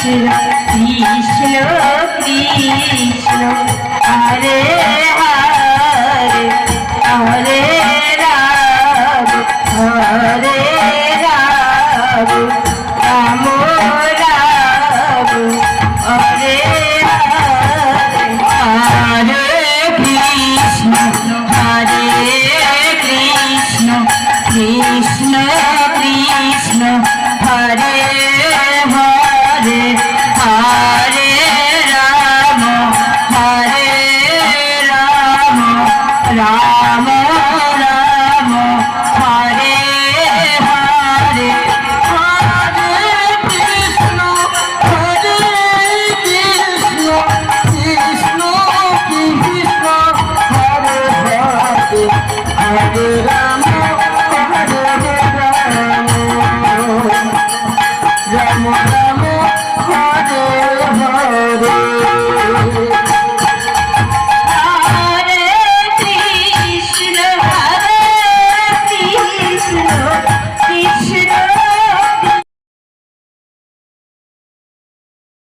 Krishna Krishna Hare Hare Hare Ram Hare Ram Ram Ram Hare Hare Hare Krishna Krishna Krishna Hare Hare Hare Ram Ram Ram Hare Hare Hare Krishna Krishna Krishna Krishna Hare Hare Hare Ram Ram Ram